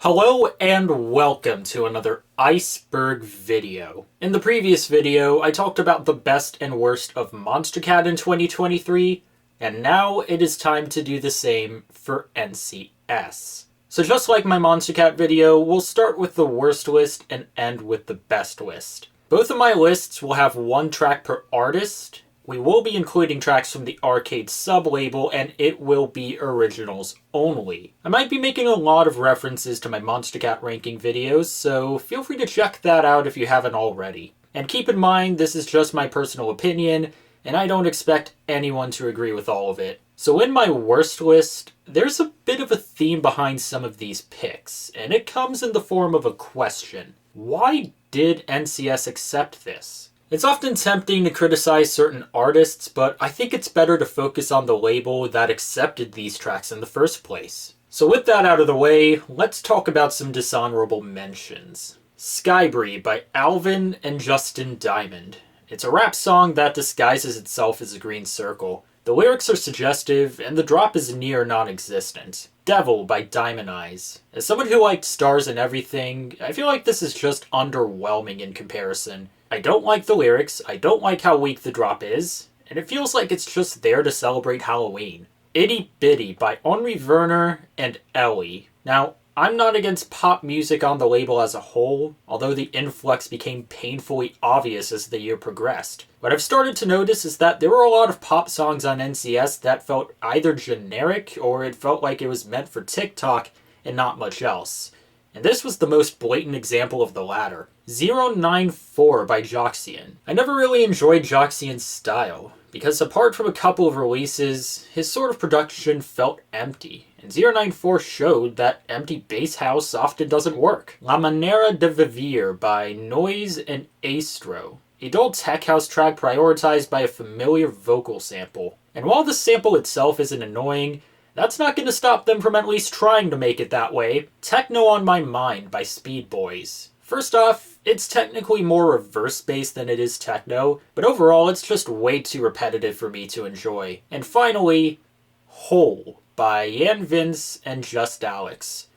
Hello and welcome to another Iceberg video. In the previous video, I talked about the best and worst of Monstercat in 2023, and now it is time to do the same for NCS. So just like my Monstercat video, we'll start with the worst list and end with the best list. Both of my lists will have one track per artist. We will be including tracks from the Arcade sub-label, and it will be originals only. I might be making a lot of references to my Monstercat ranking videos, so feel free to check that out if you haven't already. And keep in mind, this is just my personal opinion, and I don't expect anyone to agree with all of it. So in my worst list, there's a bit of a theme behind some of these picks, and it comes in the form of a question. Why did NCS accept this? It's often tempting to criticize certain artists, but I think it's better to focus on the label that accepted these tracks in the first place. So with that out of the way, let's talk about some dishonorable mentions. Skybree by Alvin and Justin Diamond. It's a rap song that disguises itself as a green circle. The lyrics are suggestive, and the drop is near non-existent. Devil by Diamond Eyes. As someone who liked Stars and Everything, I feel like this is just underwhelming in comparison. I don't like the lyrics, I don't like how weak the drop is, and it feels like it's just there to celebrate Halloween. Itty Bitty by Henri Werner and Ellie. Now, I'm not against pop music on the label as a whole, although the influx became painfully obvious as the year progressed. What I've started to notice is that there were a lot of pop songs on NCS that felt either generic or it felt like it was meant for TikTok and not much else. And this was the most blatant example of the latter. 094 by Joxian. I never really enjoyed Joxian's style, because apart from a couple of releases, his sort of production felt empty, and 094 showed that empty bass house often doesn't work. La Manera de Vivir by Noise and Astro. A dull tech house track prioritized by a familiar vocal sample. And while the sample itself isn't annoying, that's not going to stop them from at least trying to make it that way. Techno on My Mind by Speed Boys. First off, it's technically more reverse bass than it is techno, but overall it's just way too repetitive for me to enjoy. And finally, Hole by Yan Vince and Just Alex.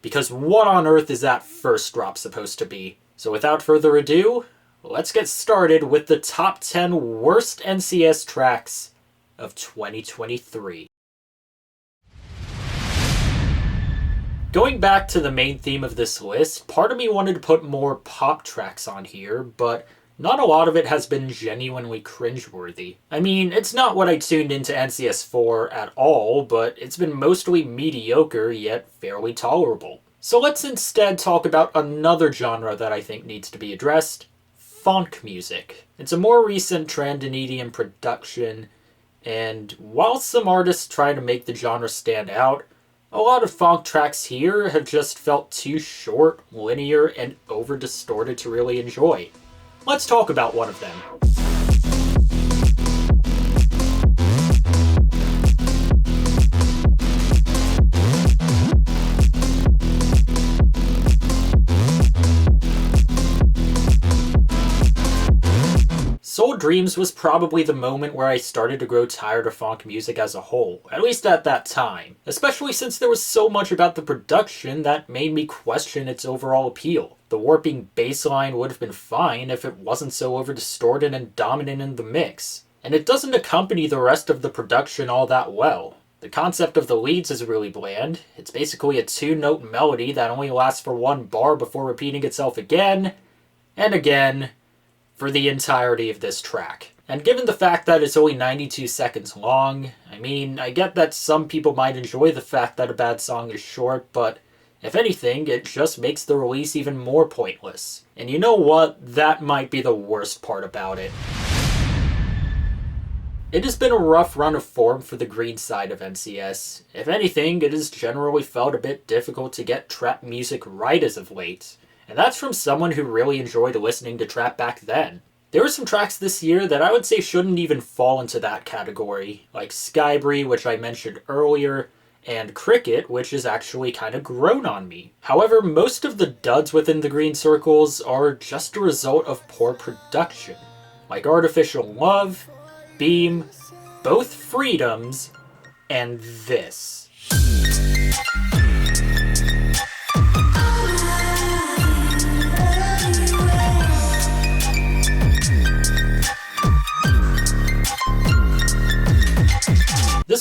Because what on earth is that first drop supposed to be? So without further ado, let's get started with the top 10 worst NCS tracks of 2023. Going back to the main theme of this list, part of me wanted to put more pop tracks on here, but not a lot of it has been genuinely cringeworthy. I mean, it's not what I tuned into NCS for at all, but it's been mostly mediocre yet fairly tolerable. So let's instead talk about another genre that I think needs to be addressed: funk music. It's a more recent trend in EDM production, and while some artists try to make the genre stand out, a lot of funk tracks here have just felt too short, linear, and over-distorted to really enjoy. Let's talk about one of them. Soul Dreams was probably the moment where I started to grow tired of funk music as a whole, at least at that time, especially since there was so much about the production that made me question its overall appeal. The warping bass line would have been fine if it wasn't so over-distorted and dominant in the mix, and it doesn't accompany the rest of the production all that well. The concept of the leads is really bland. It's basically a two-note melody that only lasts for one bar before repeating itself again and again for the entirety of this track. And given the fact that it's only 92 seconds long, I mean, I get that some people might enjoy the fact that a bad song is short, but if anything, it just makes the release even more pointless. And you know what? That might be the worst part about it. It has been a rough run of form for the green side of NCS. If anything, it has generally felt a bit difficult to get trap music right as of late. And that's from someone who really enjoyed listening to trap back then. There were some tracks this year that I would say shouldn't even fall into that category, like Skybree, which I mentioned earlier, and Cricket, which has actually kind of grown on me. However, most of the duds within the green circles are just a result of poor production, like Artificial Love, Beam, Both Freedoms, and this.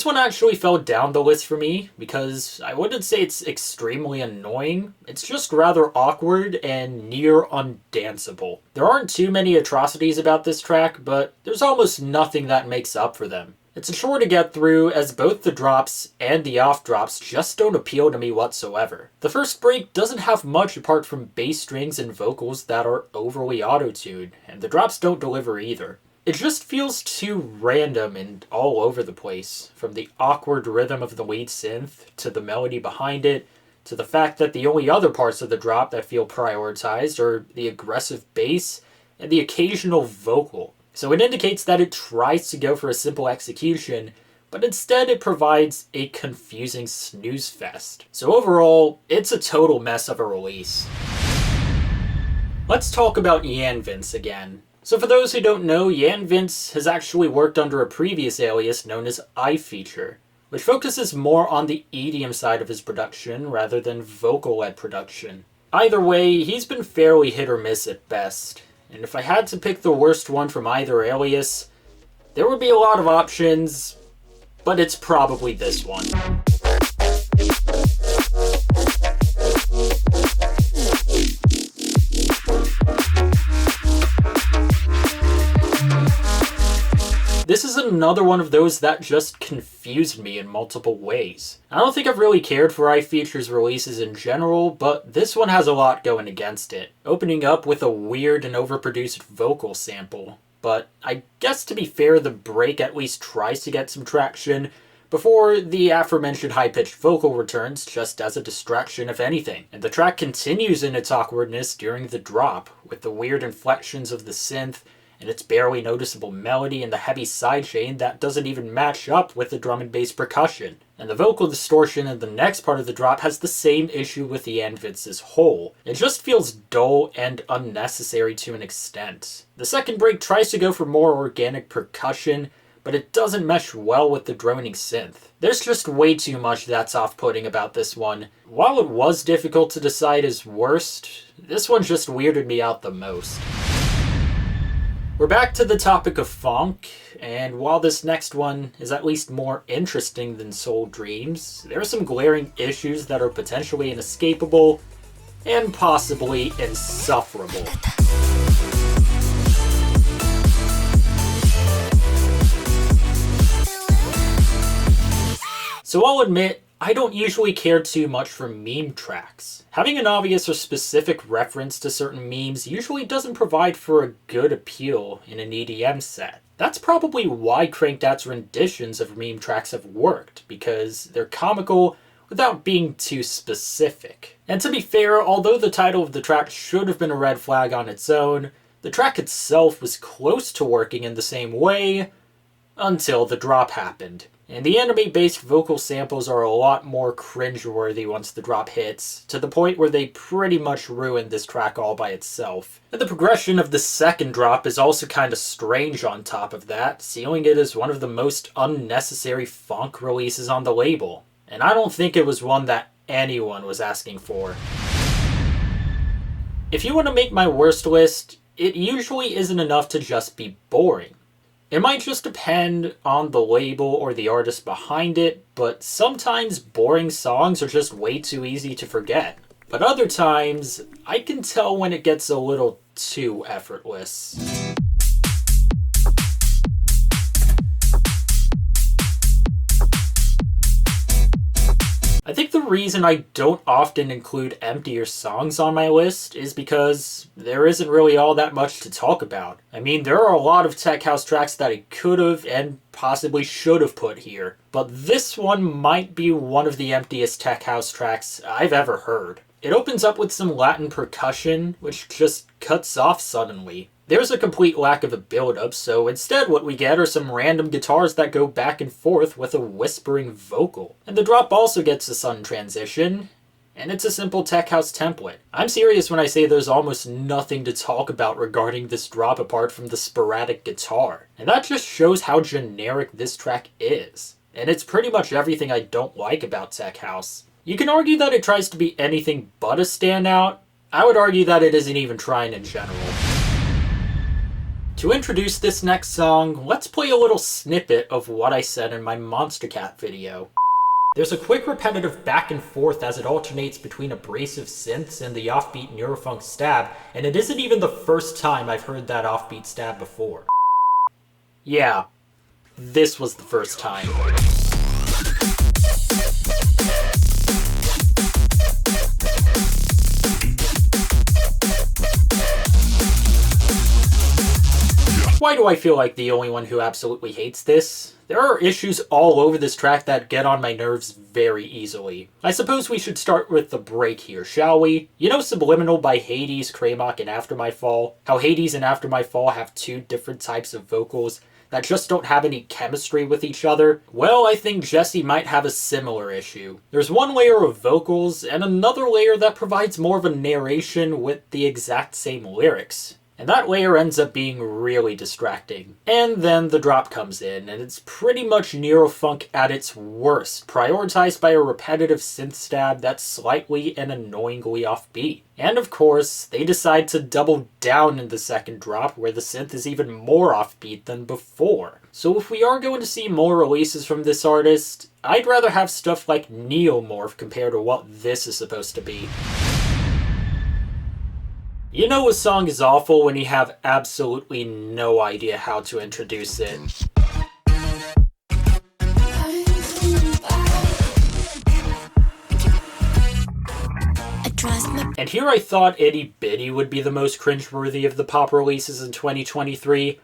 This one actually fell down the list for me because I wouldn't say it's extremely annoying, it's just rather awkward and near undanceable. There aren't too many atrocities about this track, but there's almost nothing that makes up for them. It's a chore to get through, as both the drops and the off drops just don't appeal to me whatsoever. The first break doesn't have much apart from bass strings and vocals that are overly auto-tuned, and the drops don't deliver either. It just feels too random and all over the place, from the awkward rhythm of the lead synth, to the melody behind it, to the fact that the only other parts of the drop that feel prioritized are the aggressive bass and the occasional vocal. So it indicates that it tries to go for a simple execution, but instead it provides a confusing snooze fest. So overall, it's a total mess of a release. Let's talk about Jan Vince again. So for those who don't know, Jan Vince has actually worked under a previous alias known as iFeature, which focuses more on the EDM side of his production rather than vocal-led production. Either way, he's been fairly hit or miss at best. And if I had to pick the worst one from either alias, there would be a lot of options, but it's probably this one. This is another one of those that just confused me in multiple ways. I don't think I've really cared for iFeature's releases in general, but this one has a lot going against it. Opening up with a weird and overproduced vocal sample. But I guess to be fair, the break at least tries to get some traction before the aforementioned high-pitched vocal returns just as a distraction if anything. And the track continues in its awkwardness during the drop, with the weird inflections of the synth and its barely noticeable melody and the heavy sidechain that doesn't even match up with the drum and bass percussion. And the vocal distortion in the next part of the drop has the same issue with Jan Vince's whole. It just feels dull and unnecessary to an extent. The second break tries to go for more organic percussion, but it doesn't mesh well with the droning synth. There's just way too much that's off-putting about this one. While it was difficult to decide as worst, this one just weirded me out the most. We're back to the topic of funk, and while this next one is at least more interesting than Soul Dreams, there are some glaring issues that are potentially inescapable and possibly insufferable. So I'll admit, I don't usually care too much for meme tracks. Having an obvious or specific reference to certain memes usually doesn't provide for a good appeal in an EDM set. That's probably why Crankdat's renditions of meme tracks have worked, because they're comical without being too specific. And to be fair, although the title of the track should have been a red flag on its own, the track itself was close to working in the same way until the drop happened. And the anime-based vocal samples are a lot more cringeworthy once the drop hits, to the point where they pretty much ruin this track all by itself. And the progression of the second drop is also kinda strange on top of that, sealing it as one of the most unnecessary funk releases on the label. And I don't think it was one that anyone was asking for. If you want to make my worst list, it usually isn't enough to just be boring. It might just depend on the label or the artist behind it, but sometimes boring songs are just way too easy to forget. But other times, I can tell when it gets a little too effortless. I think the reason I don't often include emptier songs on my list is because there isn't really all that much to talk about. I mean, there are a lot of tech house tracks that I could have and possibly should have put here, but this one might be one of the emptiest tech house tracks I've ever heard. It opens up with some Latin percussion, which just cuts off suddenly. There's a complete lack of a build-up, so instead what we get are some random guitars that go back and forth with a whispering vocal. And the drop also gets a sudden transition, and it's a simple tech house template. I'm serious when I say there's almost nothing to talk about regarding this drop apart from the sporadic guitar. And that just shows how generic this track is. And it's pretty much everything I don't like about tech house. You can argue that it tries to be anything but a standout. I would argue that it isn't even trying in general. To introduce this next song, let's play a little snippet of what I said in my Monster Cat video. There's a quick repetitive back and forth as it alternates between abrasive synths and the offbeat neurofunk stab, and it isn't even the first time I've heard that offbeat stab before. Yeah, this was the first time. Why do I feel like the only one who absolutely hates this? There are issues all over this track that get on my nerves very easily. I suppose we should start with the break here, shall we? You know Subliminal by Hades, Kramock, and After My Fall? How Hades and After My Fall have two different types of vocals that just don't have any chemistry with each other? Well, I think Jesse might have a similar issue. There's one layer of vocals, and another layer that provides more of a narration with the exact same lyrics. And that layer ends up being really distracting. And then the drop comes in, and it's pretty much neurofunk at its worst, prioritized by a repetitive synth stab that's slightly and annoyingly offbeat. And of course, they decide to double down in the second drop, where the synth is even more offbeat than before. So if we are going to see more releases from this artist, I'd rather have stuff like Neomorph compared to what this is supposed to be. You know a song is awful when you have absolutely no idea how to introduce it. And here I thought Itty Bitty would be the most cringeworthy of the pop releases in 2023.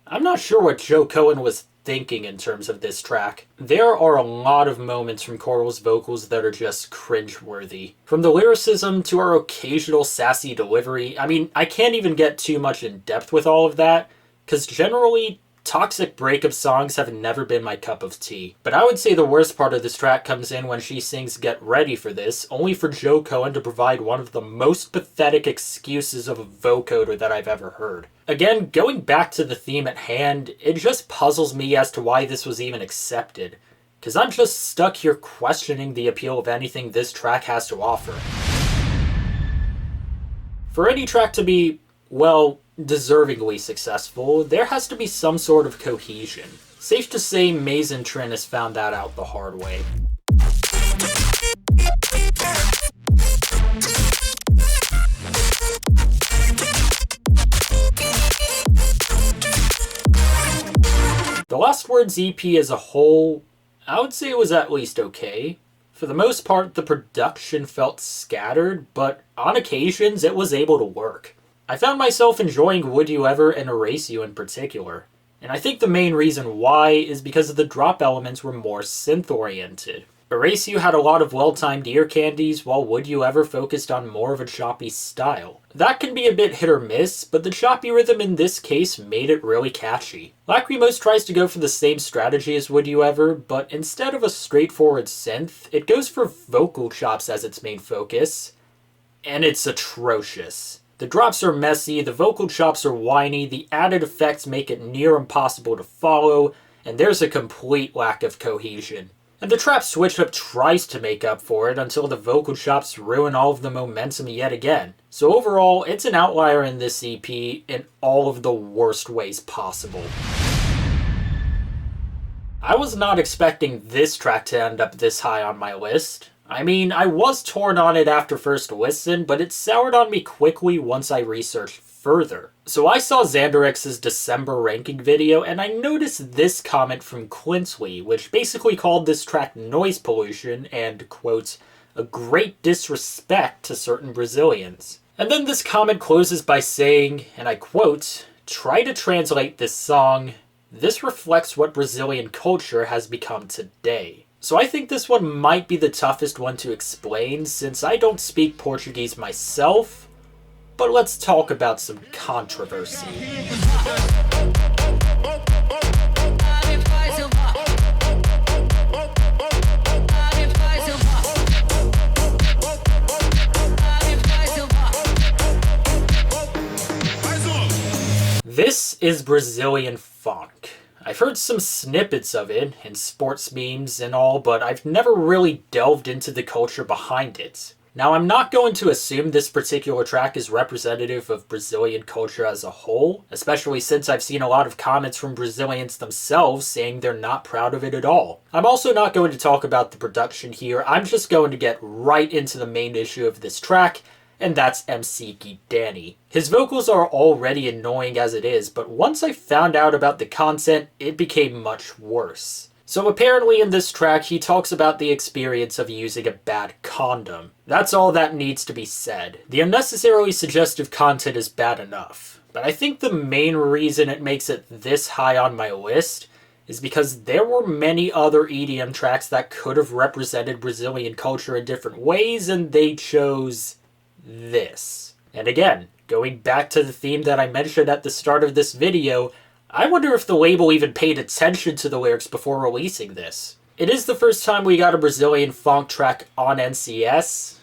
I'm not sure what Joe Cohen was thinking in terms of this track. There are a lot of moments from Coral's vocals that are just cringeworthy. From the lyricism to her occasional sassy delivery, I mean, I can't even get too much in depth with all of that, because generally, toxic breakup songs have never been my cup of tea. But I would say the worst part of this track comes in when she sings Get Ready for This, only for Joe Cohen to provide one of the most pathetic excuses of a vocoder that I've ever heard. Again, going back to the theme at hand, it just puzzles me as to why this was even accepted. Cause I'm just stuck here questioning the appeal of anything this track has to offer. For any track to be, well, deservingly successful, there has to be some sort of cohesion. Safe to say Maze and Trin has found that out the hard way. The Lost Words EP as a whole, I would say it was at least okay. For the most part, the production felt scattered, but on occasions it was able to work. I found myself enjoying Would You Ever and Erase You in particular, and I think the main reason why is because the drop elements were more synth-oriented. Erase You had a lot of well-timed ear candies, while Would You Ever focused on more of a choppy style. That can be a bit hit or miss, but the choppy rhythm in this case made it really catchy. Lachrymose tries to go for the same strategy as Would You Ever, but instead of a straightforward synth, it goes for vocal chops as its main focus, and it's atrocious. The drops are messy, the vocal chops are whiny, the added effects make it near impossible to follow, and there's a complete lack of cohesion. And the trap switch up tries to make up for it until the vocal chops ruin all of the momentum yet again. So overall, it's an outlier in this EP in all of the worst ways possible. I was not expecting this track to end up this high on my list. I mean, I was torn on it after first listen, but it soured on me quickly once I researched further. So I saw Xanderex's December ranking video, and I noticed this comment from Quinsley, which basically called this track noise pollution and, quote, a great disrespect to certain Brazilians. And then this comment closes by saying, and I quote, try to translate this song, this reflects what Brazilian culture has become today. So I think this one might be the toughest one to explain since I don't speak Portuguese myself, but let's talk about some controversy. This is Brazilian funk. I've heard some snippets of it in sports memes and all, but I've never really delved into the culture behind it. Now, I'm not going to assume this particular track is representative of Brazilian culture as a whole, especially since I've seen a lot of comments from Brazilians themselves saying they're not proud of it at all. I'm also not going to talk about the production here, I'm just going to get right into the main issue of this track, and that's MC Guidani. His vocals are already annoying as it is, but once I found out about the content, it became much worse. So apparently in this track, he talks about the experience of using a bad condom. That's all that needs to be said. The unnecessarily suggestive content is bad enough, but I think the main reason it makes it this high on my list is because there were many other EDM tracks that could have represented Brazilian culture in different ways, and they chose this. And again, going back to the theme that I mentioned at the start of this video, I wonder if the label even paid attention to the lyrics before releasing this. It is the first time we got a Brazilian funk track on NCS,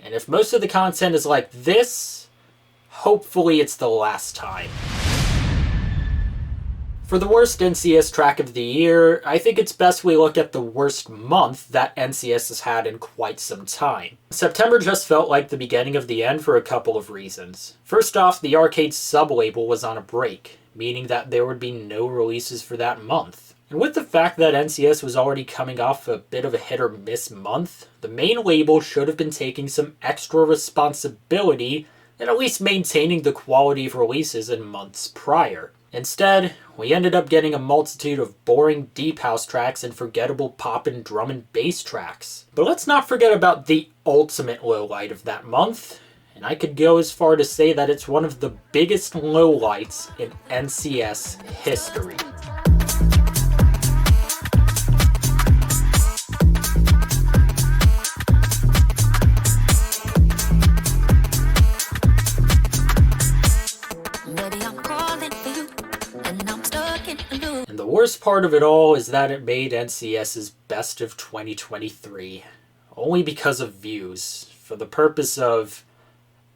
and if most of the content is like this, hopefully it's the last time. For the worst NCS track of the year, I think it's best we look at the worst month that NCS has had in quite some time. September just felt like the beginning of the end for a couple of reasons. First off, the Arcade sub-label was on a break, meaning that there would be no releases for that month. And with the fact that NCS was already coming off a bit of a hit or miss month, the main label should have been taking some extra responsibility and at least maintaining the quality of releases in months prior. Instead, we ended up getting a multitude of boring deep house tracks and forgettable pop and drum and bass tracks. But let's not forget about the ultimate lowlight of that month, and I could go as far to say that it's one of the biggest lowlights in NCS history. And the worst part of it all is that it made NCS's best of 2023, only because of views, for the purpose of,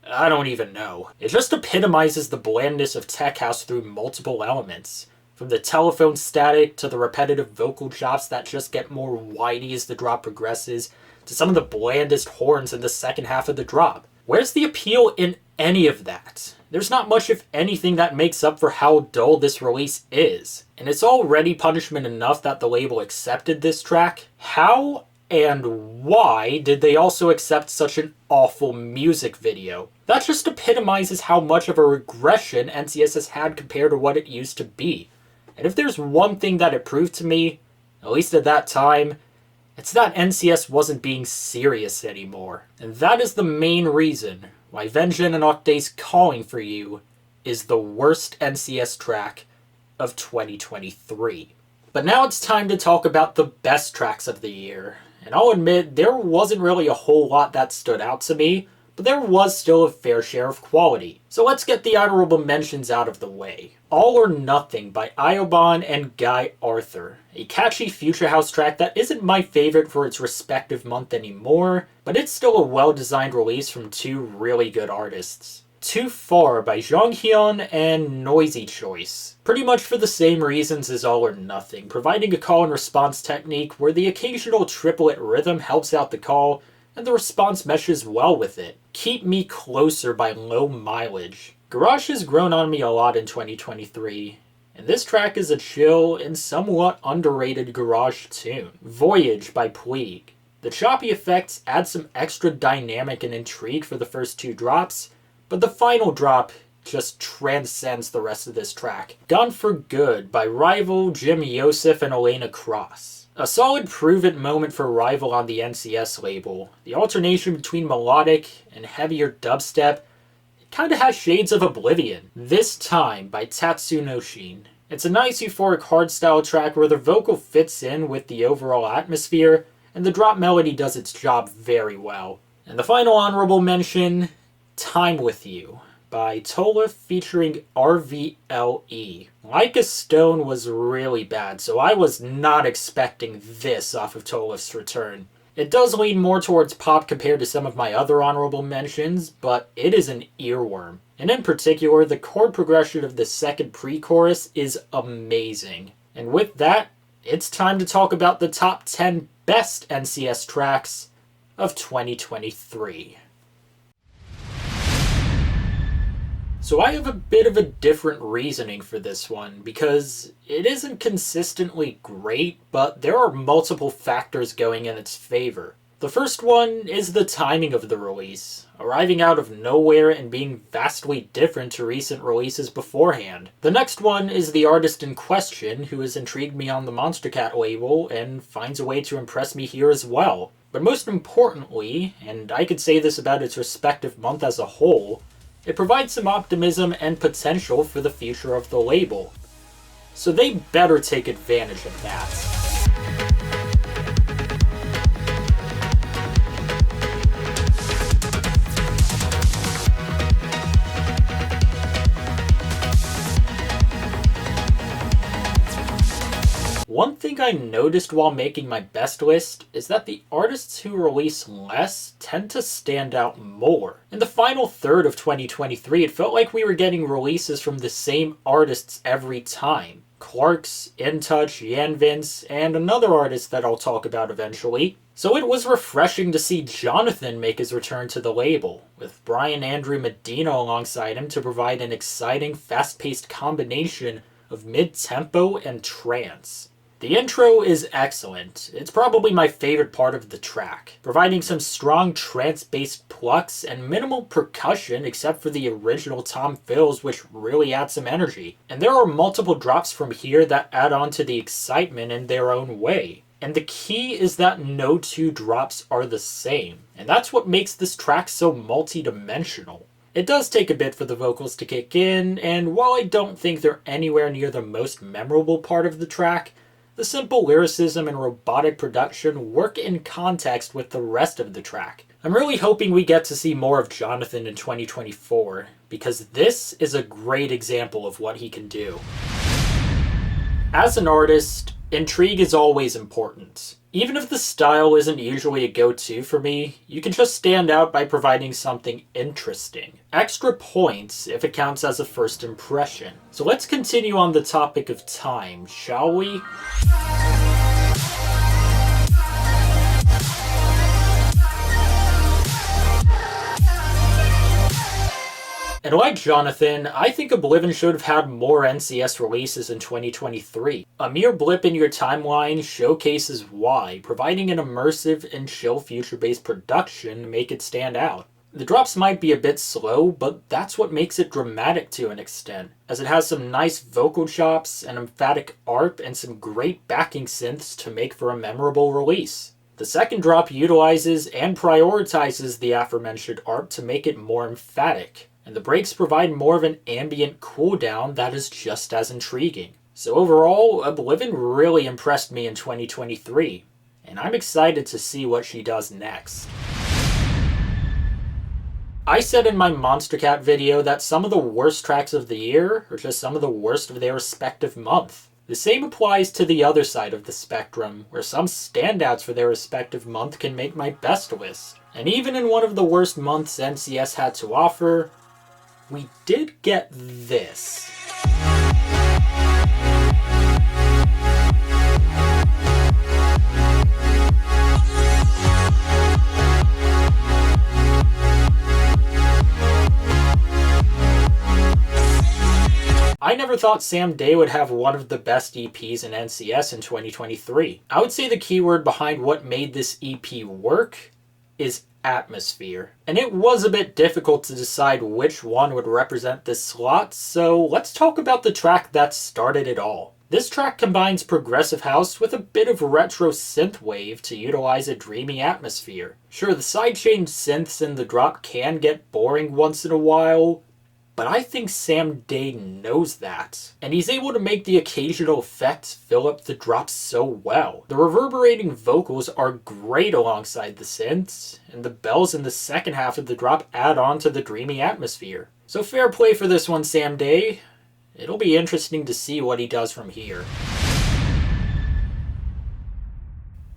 I don't even know. It just epitomizes the blandness of tech house through multiple elements, from the telephone static to the repetitive vocal chops that just get more whiny as the drop progresses, to some of the blandest horns in the second half of the drop. Where's the appeal in any of that? There's not much, if anything, that makes up for how dull this release is. And it's already punishment enough that the label accepted this track. How and why did they also accept such an awful music video? That just epitomizes how much of a regression NCS has had compared to what it used to be. And if there's one thing that it proved to me, at least at that time, it's that NCS wasn't being serious anymore. And that is the main reason why Vengeance and Octave's Calling for You is the worst NCS track of 2023. But now it's time to talk about the best tracks of the year. And I'll admit, there wasn't really a whole lot that stood out to me, but there was still a fair share of quality. So let's get the honorable mentions out of the way. All or Nothing by Ioban and Guy Arthur, a catchy future house track that isn't my favorite for its respective month anymore, but it's still a well-designed release from two really good artists. Too Far by Jonghyun and Noisy Choice, pretty much for the same reasons as All or Nothing, providing a call and response technique where the occasional triplet rhythm helps out the call, and the response meshes well with it. Keep Me Closer by Low Mileage. Garage has grown on me a lot in 2023, and this track is a chill and somewhat underrated garage tune. Voyage by Puig. The choppy effects add some extra dynamic and intrigue for the first two drops, but the final drop just transcends the rest of this track. Gone for Good by Rival, Jim Yosef, and Elena Cross. A solid prove-it moment for Rival on the NCS label. The alternation between melodic and heavier dubstep kinda has shades of Oblivion. This Time by Tatsunoshin. It's a nice euphoric hardstyle track where the vocal fits in with the overall atmosphere, and the drop melody does its job very well. And the final honorable mention, Time With You by Tola featuring RVLE. Like a Stone was really bad, so I was not expecting this off of Tola's return. It does lean more towards pop compared to some of my other honorable mentions, but it is an earworm. And in particular, the chord progression of the second pre-chorus is amazing. And with that, it's time to talk about the top 10 best NCS tracks of 2023. So I have a bit of a different reasoning for this one, because it isn't consistently great, but there are multiple factors going in its favor. The first one is the timing of the release, arriving out of nowhere and being vastly different to recent releases beforehand. The next one is the artist in question, who has intrigued me on the Monstercat label and finds a way to impress me here as well. But most importantly, and I could say this about its respective month as a whole, it provides some optimism and potential for the future of the label. So they better take advantage of that. One thing I noticed while making my best list is that the artists who release less tend to stand out more. In the final third of 2023, it felt like we were getting releases from the same artists every time. Clarks, In Touch, Yan Vince, and another artist that I'll talk about eventually. So it was refreshing to see Jonathan make his return to the label, with Brian Andrew Medina alongside him to provide an exciting, fast-paced combination of mid-tempo and trance. The intro is excellent. It's probably my favorite part of the track, providing some strong trance-based plucks and minimal percussion except for the original tom fills, which really add some energy. And there are multiple drops from here that add on to the excitement in their own way. And the key is that no two drops are the same, and that's what makes this track so multi-dimensional. It does take a bit for the vocals to kick in, and while I don't think they're anywhere near the most memorable part of the track, the simple lyricism and robotic production work in context with the rest of the track. I'm really hoping we get to see more of Jonathan in 2024, because this is a great example of what he can do. As an artist, intrigue is always important. Even if the style isn't usually a go-to for me, you can just stand out by providing something interesting. Extra points if it counts as a first impression. So let's continue on the topic of time, shall we? And like Jonathan, I think Oblivion should have had more NCS releases in 2023. A mere blip in your timeline showcases why, providing an immersive and chill future-based production to make it stand out. The drops might be a bit slow, but that's what makes it dramatic to an extent, as it has some nice vocal chops, an emphatic ARP, and some great backing synths to make for a memorable release. The second drop utilizes and prioritizes the aforementioned ARP to make it more emphatic, and the breaks provide more of an ambient cooldown that is just as intriguing. So overall, Oblivion really impressed me in 2023, and I'm excited to see what she does next. I said in my Monstercat video that some of the worst tracks of the year are just some of the worst of their respective month. The same applies to the other side of the spectrum, where some standouts for their respective month can make my best list. And even in one of the worst months NCS had to offer, we did get this. I never thought Sam Day would have one of the best EPs in NCS in 2023. I would say the keyword behind what made this EP work is atmosphere. And it was a bit difficult to decide which one would represent this slot, so let's talk about the track that started it all. This track combines progressive house with a bit of retro synthwave to utilize a dreamy atmosphere. Sure, the sidechain synths in the drop can get boring once in a while, but I think Sam Day knows that, and he's able to make the occasional effects fill up the drops so well. The reverberating vocals are great alongside the synths, and the bells in the second half of the drop add on to the dreamy atmosphere. So fair play for this one, Sam Day. It'll be interesting to see what he does from here.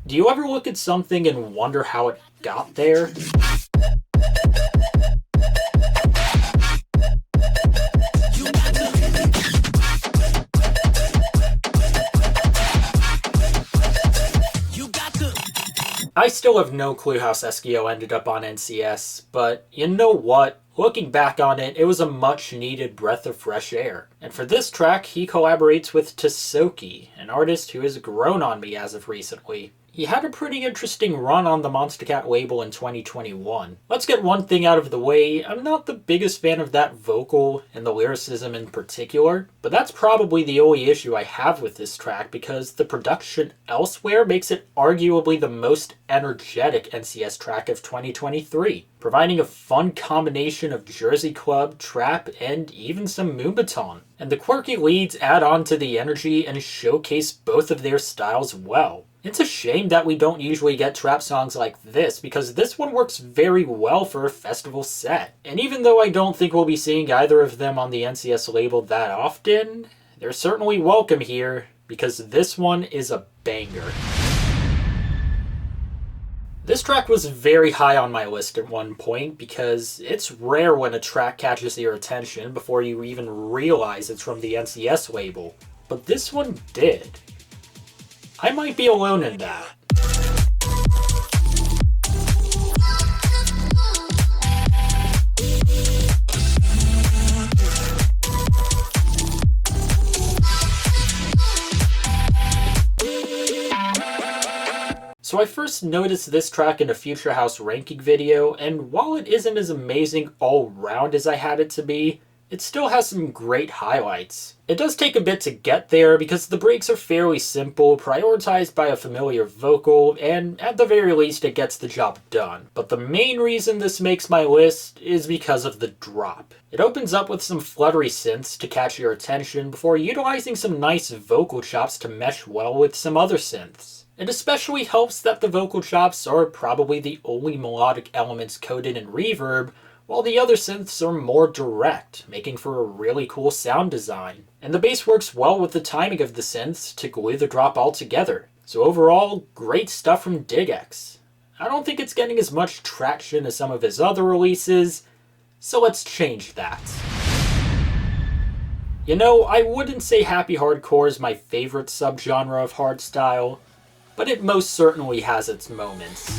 Do you ever look at something and wonder how it got there? I still have no clue how Seskio ended up on NCS, but you know what? Looking back on it, it was a much needed breath of fresh air. And for this track, he collaborates with Tasoki, an artist who has grown on me as of recently. He had a pretty interesting run on the Monstercat label in 2021. Let's get one thing out of the way, I'm not the biggest fan of that vocal and the lyricism in particular, but that's probably the only issue I have with this track because the production elsewhere makes it arguably the most energetic NCS track of 2023, providing a fun combination of Jersey Club, trap, and even some moombahton. And the quirky leads add on to the energy and showcase both of their styles well. It's a shame that we don't usually get trap songs like this, because this one works very well for a festival set. And even though I don't think we'll be seeing either of them on the NCS label that often, they're certainly welcome here, because this one is a banger. This track was very high on my list at one point, because it's rare when a track catches your attention before you even realize it's from the NCS label. But this one did. I might be alone in that. So I first noticed this track in a Future House ranking video, and while it isn't as amazing all round as I had it to be, it still has some great highlights. It does take a bit to get there because the breaks are fairly simple, prioritized by a familiar vocal, and at the very least it gets the job done. But the main reason this makes my list is because of the drop. It opens up with some fluttery synths to catch your attention before utilizing some nice vocal chops to mesh well with some other synths. It especially helps that the vocal chops are probably the only melodic elements coded in reverb, while the other synths are more direct, making for a really cool sound design. And the bass works well with the timing of the synths to glue the drop all together. So overall, great stuff from DigX. I don't think it's getting as much traction as some of his other releases, so let's change that. You know, I wouldn't say happy hardcore is my favorite subgenre of hardstyle, but it most certainly has its moments.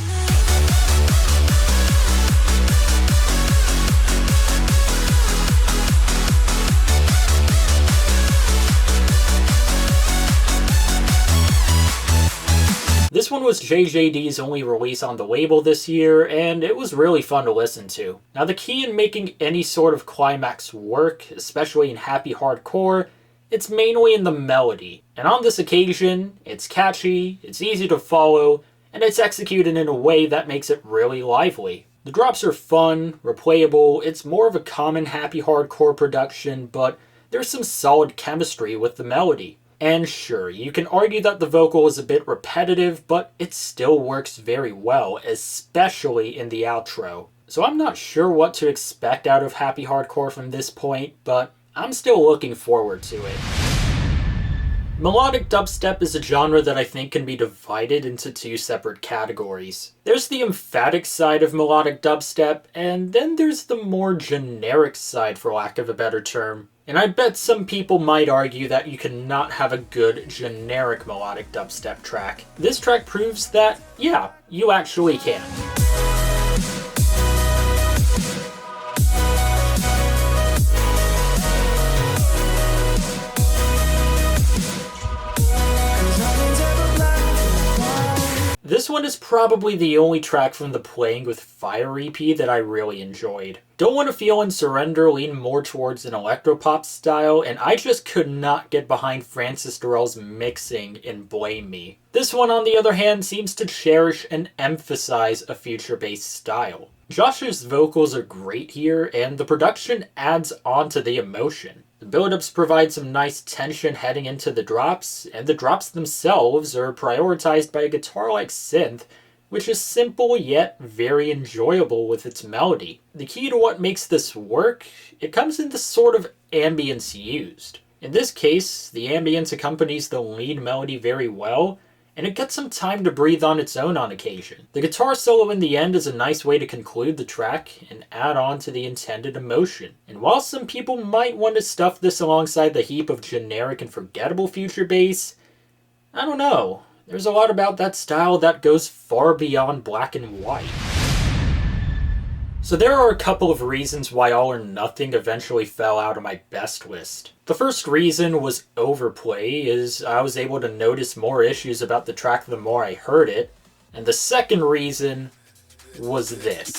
This one was JJD's only release on the label this year, and it was really fun to listen to. Now the key in making any sort of climax work, especially in happy hardcore, it's mainly in the melody. And on this occasion, it's catchy, it's easy to follow, and it's executed in a way that makes it really lively. The drops are fun, replayable, it's more of a common happy hardcore production, but there's some solid chemistry with the melody. And sure, you can argue that the vocal is a bit repetitive, but it still works very well, especially in the outro. So I'm not sure what to expect out of happy hardcore from this point, but I'm still looking forward to it. Melodic dubstep is a genre that I think can be divided into two separate categories. There's the emphatic side of melodic dubstep, and then there's the more generic side, for lack of a better term. And I bet some people might argue that you cannot have a good generic melodic dubstep track. This track proves that, yeah, you actually can. This one is probably the only track from the Playing with Fire EP that I really enjoyed. Don't Want to Feel and Surrender lean more towards an electropop style, and I just could not get behind Francis Durrell's mixing in Blame Me. This one, on the other hand, seems to cherish and emphasize a future-based style. Josh's vocals are great here, and the production adds on to the emotion. The build-ups provide some nice tension heading into the drops, and the drops themselves are prioritized by a guitar-like synth, which is simple yet very enjoyable with its melody. The key to what makes this work, it comes in the sort of ambience used. In this case, the ambience accompanies the lead melody very well, and it gets some time to breathe on its own on occasion. The guitar solo in the end is a nice way to conclude the track and add on to the intended emotion. And while some people might want to stuff this alongside the heap of generic and forgettable future bass, I don't know. There's a lot about that style that goes far beyond black and white. So there are a couple of reasons why All or Nothing eventually fell out of my best list. The first reason was overplay, as I was able to notice more issues about the track the more I heard it. And the second reason was this.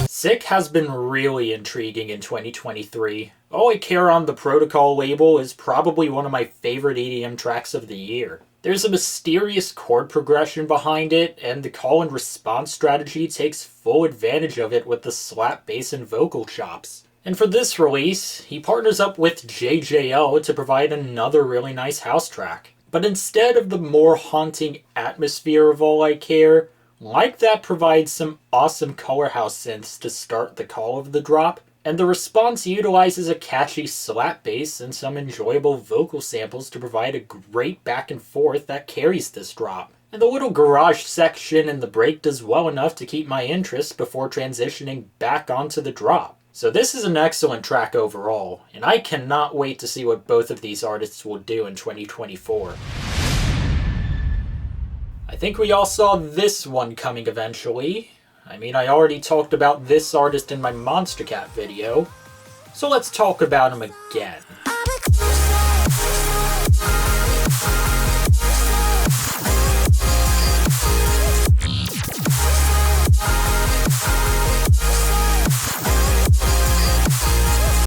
Sick has been really intriguing in 2023. All I Care on the Protocol label is probably one of my favorite EDM tracks of the year. There's a mysterious chord progression behind it, and the call and response strategy takes full advantage of it with the slap bass and vocal chops. And for this release, he partners up with JJL to provide another really nice house track. But instead of the more haunting atmosphere of All I Care, Like That provides some awesome color house synths to start the call of the drop, and the response utilizes a catchy slap bass and some enjoyable vocal samples to provide a great back and forth that carries this drop. And the little garage section in the break does well enough to keep my interest before transitioning back onto the drop. So this is an excellent track overall, and I cannot wait to see what both of these artists will do in 2024. I think we all saw this one coming eventually. I mean, I already talked about this artist in my Monster Cat video, so let's talk about him again.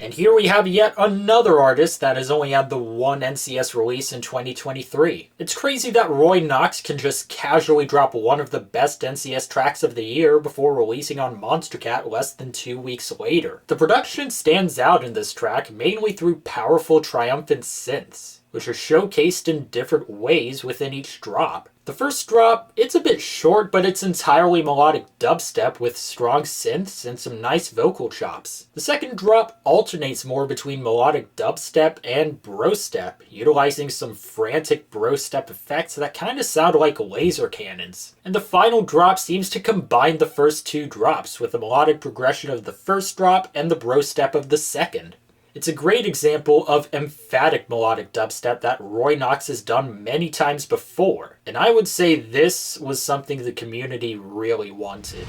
And here we have yet another artist that has only had the one NCS release in 2023. It's crazy that Roy Knox can just casually drop one of the best NCS tracks of the year before releasing on Monster Cat less than 2 weeks later. The production stands out in this track mainly through powerful triumphant synths, which are showcased in different ways within each drop. The first drop, it's a bit short, but it's entirely melodic dubstep with strong synths and some nice vocal chops. The second drop alternates more between melodic dubstep and brostep, utilizing some frantic brostep effects that kind of sound like laser cannons. And the final drop seems to combine the first two drops with the melodic progression of the first drop and the brostep of the second. It's a great example of emphatic melodic dubstep that Roy Knox has done many times before, and I would say this was something the community really wanted.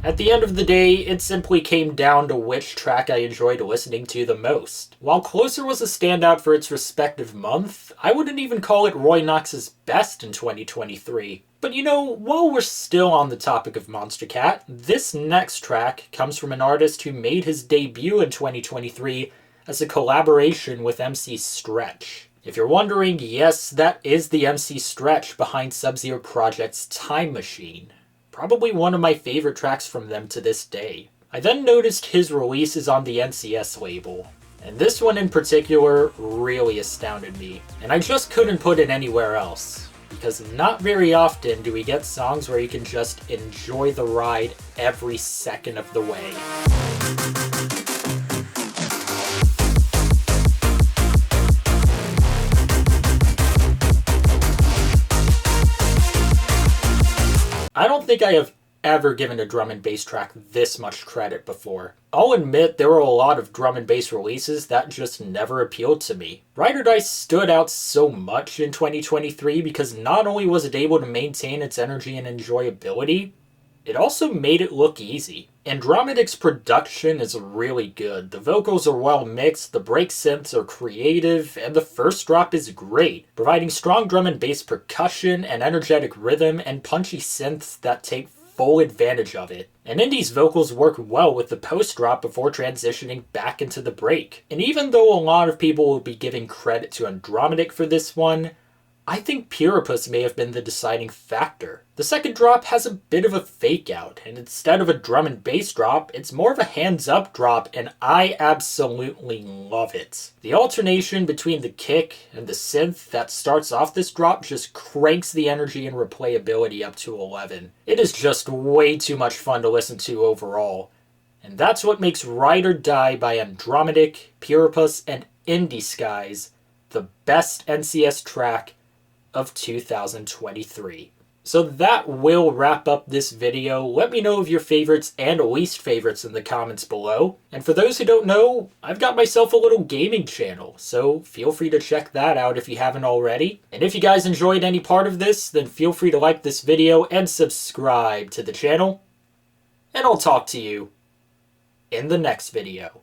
At the end of the day, it simply came down to which track I enjoyed listening to the most. While Closer was a standout for its respective month, I wouldn't even call it Roy Knox's best in 2023. But you know, while we're still on the topic of Monster Cat, this next track comes from an artist who made his debut in 2023 as a collaboration with MC Stretch. If you're wondering, yes, that is the MC Stretch behind Sub-Zero Project's Time Machine. Probably one of my favorite tracks from them to this day. I then noticed his releases on the NCS label, and this one in particular really astounded me, and I just couldn't put it anywhere else, because not very often do we get songs where you can just enjoy the ride every second of the way. I don't think I have ever given a drum and bass track this much credit before. I'll admit there were a lot of drum and bass releases that just never appealed to me. Ride or Die stood out so much in 2023 because not only was it able to maintain its energy and enjoyability, it also made it look easy. Andromedic's production is really good. The vocals are well mixed, the break synths are creative, and the first drop is great, providing strong drum and bass percussion, an energetic rhythm, and punchy synths that take full advantage of it. And Indy's vocals work well with the post drop before transitioning back into the break. And even though a lot of people will be giving credit to Andromedic for this one, I think Puripus may have been the deciding factor. The second drop has a bit of a fake out, and instead of a drum and bass drop, it's more of a hands up drop, and I absolutely love it. The alternation between the kick and the synth that starts off this drop just cranks the energy and replayability up to 11. It is just way too much fun to listen to overall. And that's what makes Ride or Die by Andromedic, Puripus, and Indie Skies the best NCS track of 2023. So that will wrap up this video. Let me know of your favorites and least favorites in the comments below. And for those who don't know, I've got myself a little gaming channel, so feel free to check that out if you haven't already. And if you guys enjoyed any part of this, then feel free to like this video and subscribe to the channel. And I'll talk to you in the next video.